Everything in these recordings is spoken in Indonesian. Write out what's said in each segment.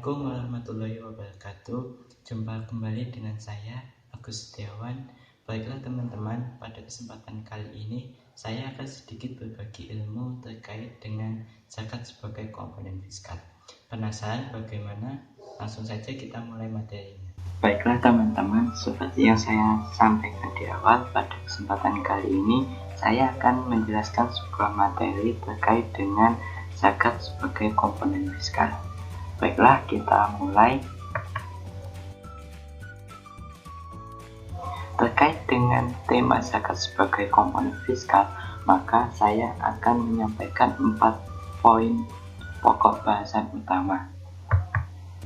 Assalamualaikum warahmatullahi wabarakatuh. Jumpa kembali dengan saya, Agus Setiawan. Baiklah teman-teman, pada kesempatan kali ini saya akan sedikit berbagi ilmu terkait dengan zakat sebagai komponen fiskal. Penasaran bagaimana? Langsung saja kita mulai materinya. Baiklah teman-teman, seperti yang saya sampaikan di awal, pada kesempatan kali ini saya akan menjelaskan sebuah materi terkait dengan zakat sebagai komponen fiskal. Baiklah, kita mulai. Terkait dengan tema zakat sebagai komponen fiskal, maka saya akan menyampaikan 4 poin pokok bahasan utama.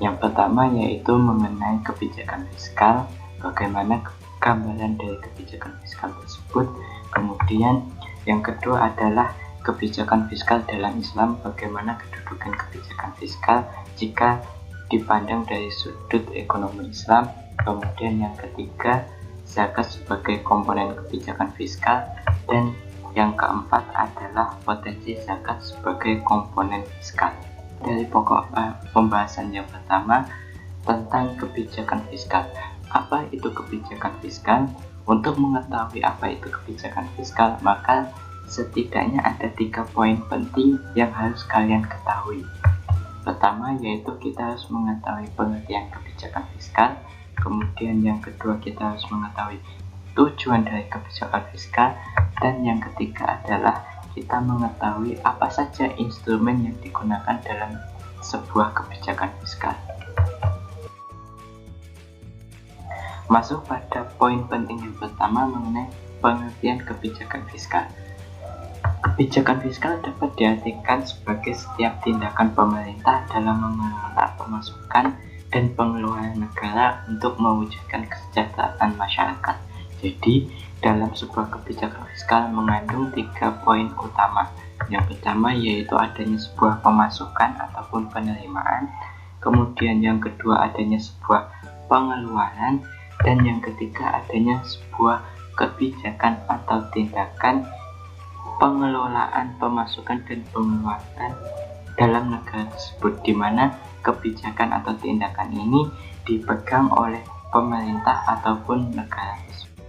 Yang pertama yaitu mengenai kebijakan fiskal, bagaimana gambaran dari kebijakan fiskal tersebut. Kemudian yang kedua adalah kebijakan fiskal dalam Islam, bagaimana kedudukan kebijakan fiskal jika dipandang dari sudut ekonomi Islam. Kemudian yang ketiga, zakat sebagai komponen kebijakan fiskal. Dan yang keempat adalah potensi zakat sebagai komponen fiskal. Dari pokok pembahasan yang pertama tentang kebijakan fiskal. Apa itu kebijakan fiskal? Untuk mengetahui apa itu kebijakan fiskal, maka setidaknya ada 3 poin penting yang harus kalian ketahui. Pertama yaitu kita harus mengetahui pengertian kebijakan fiskal. Kemudian yang kedua kita harus mengetahui tujuan dari kebijakan fiskal. Dan yang ketiga adalah kita mengetahui apa saja instrumen yang digunakan dalam sebuah kebijakan fiskal. Masuk pada poin penting yang pertama mengenai pengertian kebijakan fiskal. Kebijakan fiskal dapat diartikan sebagai setiap tindakan pemerintah dalam mengelola pemasukan dan pengeluaran negara untuk mewujudkan kesejahteraan masyarakat. Jadi, dalam sebuah kebijakan fiskal mengandung 3 poin utama. Yang pertama yaitu adanya sebuah pemasukan ataupun penerimaan. Kemudian yang kedua adanya sebuah pengeluaran. Dan yang ketiga adanya sebuah kebijakan atau tindakan pengelolaan pemasukan dan pengeluaran dalam negara tersebut, di mana kebijakan atau tindakan ini dipegang oleh pemerintah ataupun negara tersebut.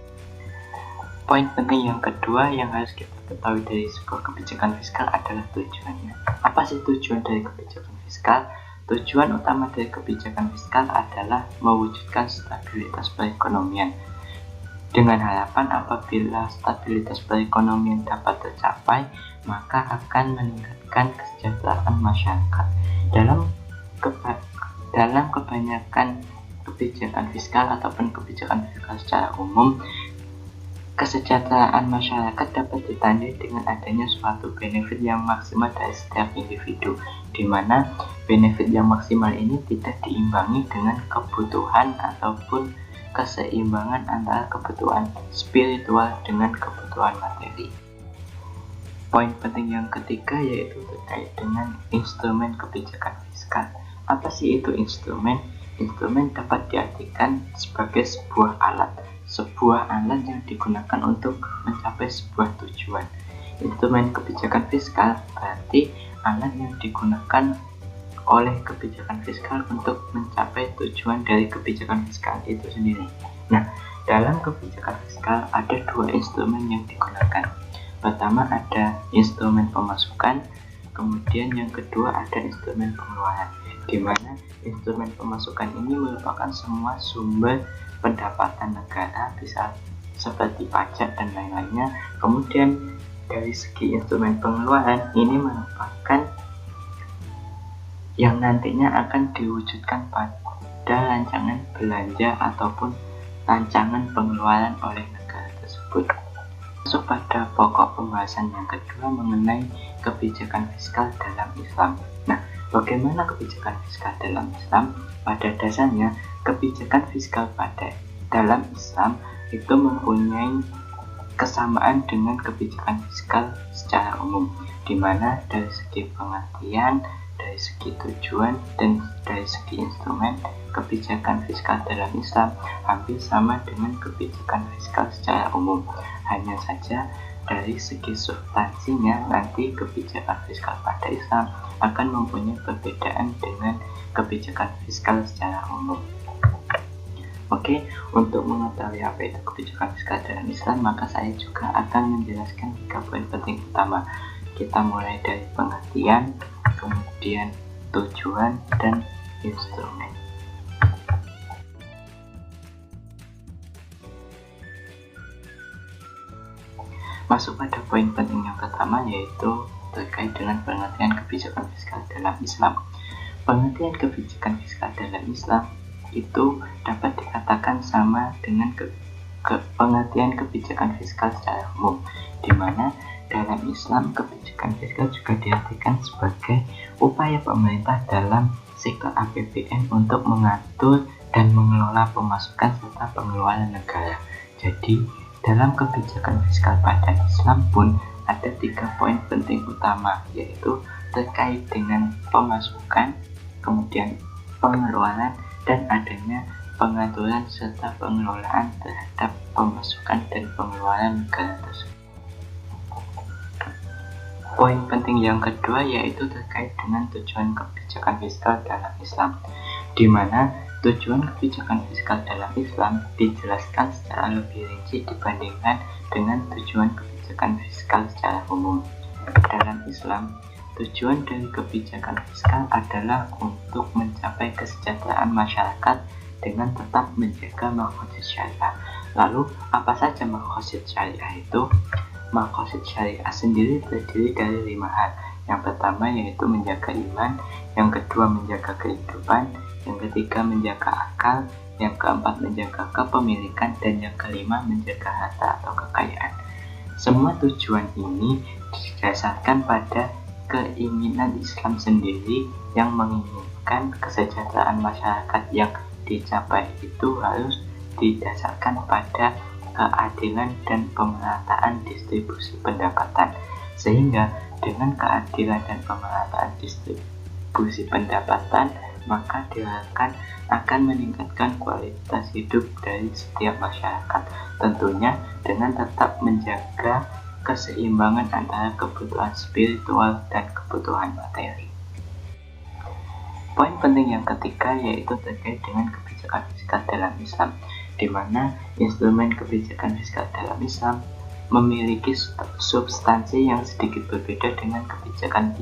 Poin penting yang kedua yang harus kita ketahui dari sebuah kebijakan fiskal adalah tujuannya. Apa sih tujuan dari kebijakan fiskal? Tujuan utama dari kebijakan fiskal adalah mewujudkan stabilitas perekonomian, dengan harapan apabila stabilitas perekonomian dapat tercapai, maka akan meningkatkan kesejahteraan masyarakat. Dalam kebanyakan kebijakan fiskal ataupun kebijakan fiskal secara umum, kesejahteraan masyarakat dapat ditandai dengan adanya suatu benefit yang maksimal dari setiap individu, di mana benefit yang maksimal ini tidak diimbangi dengan kebutuhan ataupun keseimbangan antara kebutuhan spiritual dengan kebutuhan materi. Poin penting yang ketiga yaitu terkait dengan instrumen kebijakan fiskal. Apa sih itu instrumen? Instrumen dapat diartikan sebagai sebuah alat yang digunakan untuk mencapai sebuah tujuan. Instrumen kebijakan fiskal berarti alat yang digunakan oleh kebijakan fiskal untuk mencapai tujuan dari kebijakan fiskal itu sendiri. Nah, dalam kebijakan fiskal ada 2 instrumen yang digunakan. Pertama ada instrumen pemasukan, kemudian yang kedua ada instrumen pengeluaran, di mana instrumen pemasukan ini merupakan semua sumber pendapatan negara, bisa seperti pajak dan lain-lainnya. Kemudian dari segi instrumen pengeluaran ini merupakan yang nantinya akan diwujudkan pada rancangan belanja ataupun rancangan pengeluaran oleh negara tersebut. Masuk pada pokok pembahasan yang kedua mengenai kebijakan fiskal dalam Islam. Nah, bagaimana kebijakan fiskal dalam Islam? Pada dasarnya, kebijakan fiskal dalam Islam itu mempunyai kesamaan dengan kebijakan fiskal secara umum, di mana dari segi pengertian, dari segi tujuan, dan dari segi instrumen, kebijakan fiskal dalam Islam hampir sama dengan kebijakan fiskal secara umum. Hanya saja dari segi substansinya nanti kebijakan fiskal pada Islam akan mempunyai perbedaan dengan kebijakan fiskal secara umum. Oke, untuk mengetahui apa itu kebijakan fiskal dalam Islam, maka saya juga akan menjelaskan 3 poin penting utama. Kita mulai dari pengertian, kemudian tujuan, dan instrumen. Masuk pada poin penting yang pertama, yaitu terkait dengan pengertian kebijakan fiskal dalam Islam. Pengertian kebijakan fiskal dalam Islam itu dapat dikatakan sama dengan pengertian kebijakan fiskal secara umum, di mana dalam Islam kebijakan fiskal juga diartikan sebagai upaya pemerintah dalam sektor APBN untuk mengatur dan mengelola pemasukan serta pengeluaran negara. Jadi dalam kebijakan fiskal pada Islam pun ada 3 poin penting utama, yaitu terkait dengan pemasukan, kemudian pengeluaran, dan adanya pengaturan serta pengelolaan terhadap pemasukan dan pengeluaran negara tersebut. Poin penting yang kedua yaitu terkait dengan tujuan kebijakan fiskal dalam Islam, di mana tujuan kebijakan fiskal dalam Islam dijelaskan secara lebih rinci dibandingkan dengan tujuan kebijakan fiskal secara umum. Dalam Islam, tujuan dari kebijakan fiskal adalah untuk mencapai kesejahteraan masyarakat dengan tetap menjaga maqasid syariah. Lalu, apa saja maqasid syariah itu? Maqasid syariah sendiri terdiri dari 5 hal. Yang pertama yaitu menjaga iman, yang kedua menjaga kehidupan, yang ketiga menjaga akal, yang keempat menjaga kepemilikan, dan yang kelima menjaga harta atau kekayaan. Semua tujuan ini didasarkan pada keinginan Islam sendiri yang menginginkan kesejahteraan masyarakat yang dicapai itu harus didasarkan pada keadilan dan pemerataan distribusi pendapatan, sehingga dengan keadilan dan pemerataan distribusi pendapatan maka diharapkan akan meningkatkan kualitas hidup dari setiap masyarakat, tentunya dengan tetap menjaga keseimbangan antara kebutuhan spiritual dan kebutuhan materi. Poin penting yang ketiga yaitu terkait dengan kebijakan fiskal dalam Islam, di mana instrumen kebijakan fiskal dalam Islam memiliki substansi yang sedikit berbeda dengan kebijakan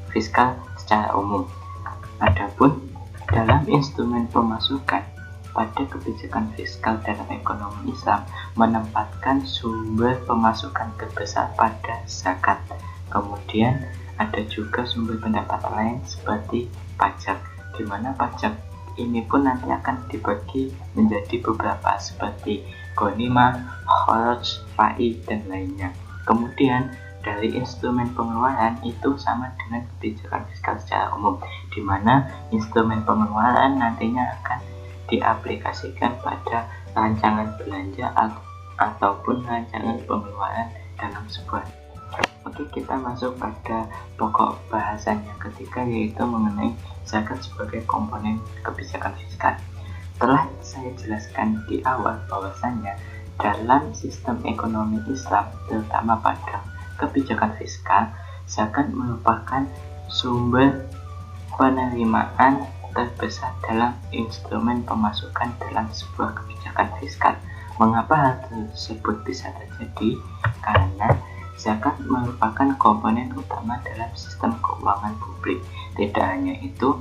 fiskal secara umum. Adapun dalam instrumen pemasukan, pada kebijakan fiskal dalam ekonomi Islam menempatkan sumber pemasukan terbesar pada zakat. Kemudian ada juga sumber pendapatan lain seperti pajak, di mana pajak ini pun nanti akan dibagi menjadi beberapa seperti ghanimah, kharaj, fai, dan lainnya. Kemudian dari instrumen pengeluaran itu sama dengan kebijakan fiskal secara umum, di mana instrumen pengeluaran nantinya akan diaplikasikan pada rancangan belanja ataupun rancangan pengeluaran dalam sebuah. Oke, kita masuk pada pokok bahasan yang ketiga, yaitu mengenai zakat sebagai komponen kebijakan fiskal. Telah saya jelaskan di awal bahwasannya dalam sistem ekonomi Islam, terutama pada kebijakan fiskal, zakat merupakan sumber penerimaan terbesar dalam instrumen pemasukan dalam sebuah kebijakan fiskal. Mengapa hal tersebut bisa terjadi? Karena zakat merupakan komponen utama dalam sistem keuangan publik. Tidak hanya itu,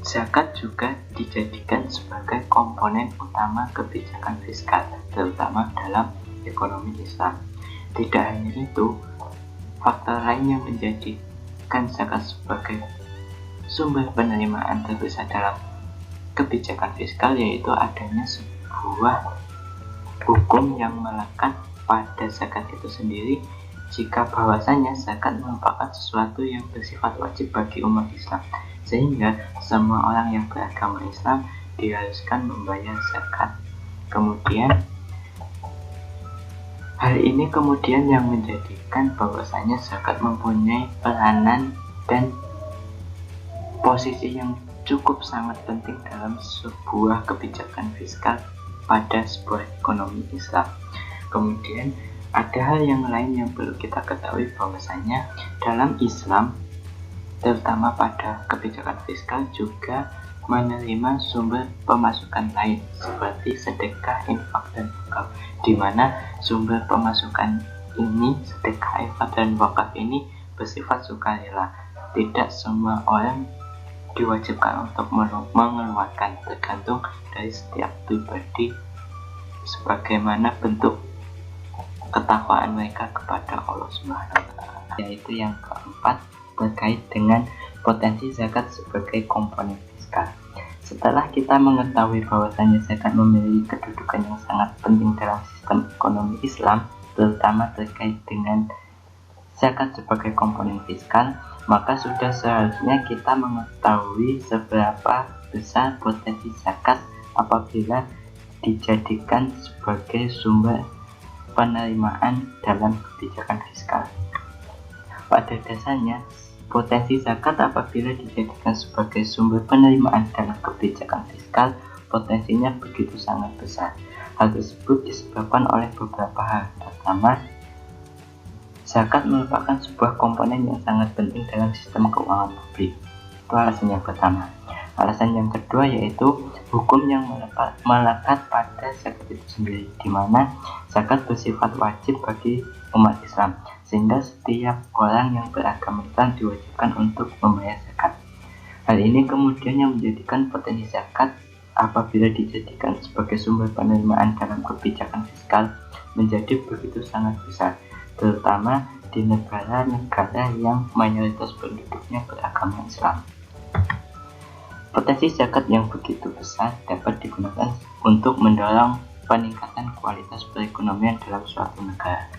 zakat juga dijadikan sebagai komponen utama kebijakan fiskal, terutama dalam ekonomi Islam. Tidak hanya itu, faktor lain yang menjadikan zakat sebagai sumber penerimaan terbesar dalam kebijakan fiskal yaitu adanya sebuah hukum yang melekat pada zakat itu sendiri, jika bahwasanya zakat merupakan sesuatu yang bersifat wajib bagi umat Islam, sehingga semua orang yang beragama Islam diharuskan membayar zakat. Kemudian hal ini kemudian yang menjadikan bahwasanya zakat mempunyai peranan dan posisi yang cukup sangat penting dalam sebuah kebijakan fiskal pada sebuah ekonomi Islam. Kemudian ada hal yang lain yang perlu kita ketahui bahwasanya dalam Islam terutama pada kebijakan fiskal, juga menerima sumber pemasukan lain seperti sedekah, infak, dan wakaf, di mana sumber pemasukan ini, sedekah, infak, dan wakaf ini bersifat sukarela. Tidak semua orang diwajibkan untuk mengeluarkan, tergantung dari setiap pribadi sebagaimana bentuk ketakwaan mereka kepada Allah Subhanahu wa Ta'ala. Yaitu yang keempat, terkait dengan potensi zakat sebagai komponen fiskal. Setelah kita mengetahui bahwasanya zakat memiliki kedudukan yang sangat penting dalam sistem ekonomi Islam, terutama terkait dengan zakat sebagai komponen fiskal, maka sudah seharusnya kita mengetahui seberapa besar potensi zakat apabila dijadikan sebagai sumber penerimaan dalam kebijakan fiskal. Pada dasarnya, potensi zakat apabila dijadikan sebagai sumber penerimaan dalam kebijakan fiskal, potensinya begitu sangat besar. Hal tersebut disebabkan oleh beberapa hal. Pertama, zakat merupakan sebuah komponen yang sangat penting dalam sistem keuangan publik. Itu alasan yang pertama. Alasan yang kedua yaitu hukum yang melekat pada zakat itu sendiri, di mana zakat bersifat wajib bagi umat Islam, sehingga setiap orang yang beragama Islam diwajibkan untuk membayar zakat. Hal ini kemudian yang menjadikan potensi zakat apabila dijadikan sebagai sumber penerimaan dalam kebijakan fiskal menjadi begitu sangat besar, terutama di negara-negara yang mayoritas penduduknya beragama Islam. Potensi zakat yang begitu besar dapat digunakan untuk mendorong peningkatan kualitas perekonomian dalam suatu negara.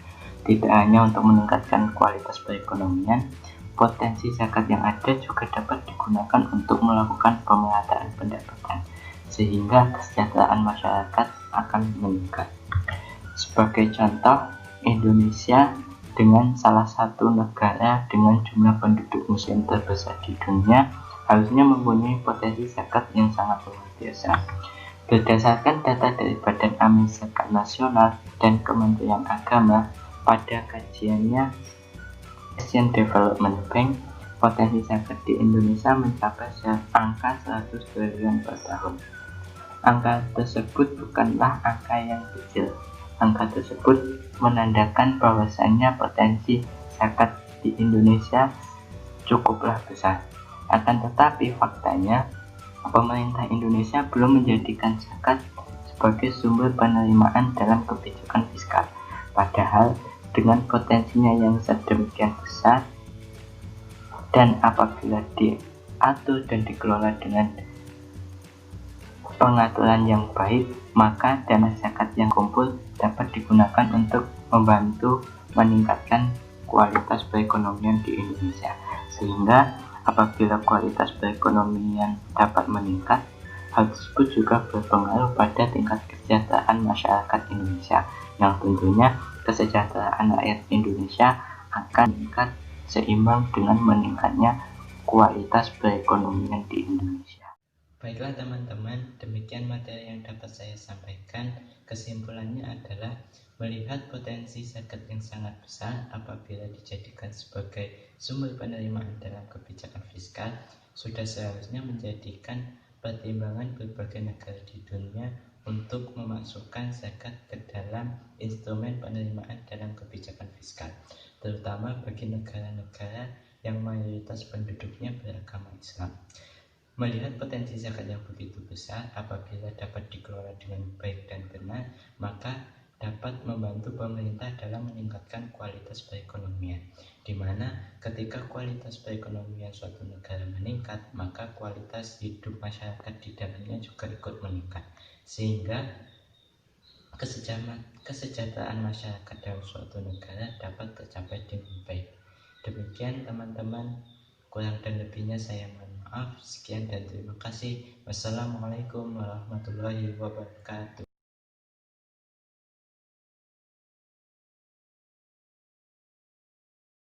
Tidak hanya untuk meningkatkan kualitas perekonomian, potensi zakat yang ada juga dapat digunakan untuk melakukan pemerataan pendapatan, sehingga kesejahteraan masyarakat akan meningkat. Sebagai contoh, Indonesia dengan salah satu negara dengan jumlah penduduk muslim terbesar di dunia harusnya mempunyai potensi zakat yang sangat luar biasa. Berdasarkan data dari Badan Amil Zakat Nasional dan Kementerian Agama, pada kajiannya Asian Development Bank, potensi zakat di Indonesia mencapai angka 100 triliun per tahun. Angka tersebut bukanlah angka yang kecil. Angka tersebut menandakan bahwasannya potensi zakat di Indonesia cukuplah besar. Akan tetapi faktanya, pemerintah Indonesia belum menjadikan zakat sebagai sumber penerimaan dalam kebijakan fiskal. Padahal dengan potensinya yang sedemikian besar, dan apabila diatur dan dikelola dengan pengaturan yang baik, maka dana zakat yang kumpul dapat digunakan untuk membantu meningkatkan kualitas perekonomian di Indonesia. Sehingga apabila kualitas perekonomian dapat meningkat, hal tersebut juga berpengaruh pada tingkat kesejahteraan masyarakat Indonesia, yang tentunya kesejahteraan rakyat Indonesia akan meningkat seimbang dengan meningkatnya kualitas perekonomian di Indonesia. Baiklah teman-teman, demikian materi yang dapat saya sampaikan. Kesimpulannya adalah melihat potensi zakat yang sangat besar apabila dijadikan sebagai sumber penerimaan dalam kebijakan fiskal, sudah seharusnya menjadikan pertimbangan berbagai negara di dunia untuk memasukkan zakat ke dalam instrumen penerimaan dalam kebijakan fiskal, terutama bagi negara-negara yang mayoritas penduduknya beragama Islam. Melihat potensi zakat yang begitu besar, apabila dapat dikelola dengan baik dan benar, maka dapat membantu pemerintah dalam meningkatkan kualitas perekonomian, di mana ketika kualitas perekonomian suatu negara meningkat, maka kualitas hidup masyarakat di dalamnya juga ikut meningkat, sehingga kesejahteraan masyarakat dalam suatu negara dapat tercapai dengan baik. Demikian teman-teman, kurang dan lebihnya saya mohon maaf. Sekian dan terima kasih. Wassalamualaikum warahmatullahi wabarakatuh.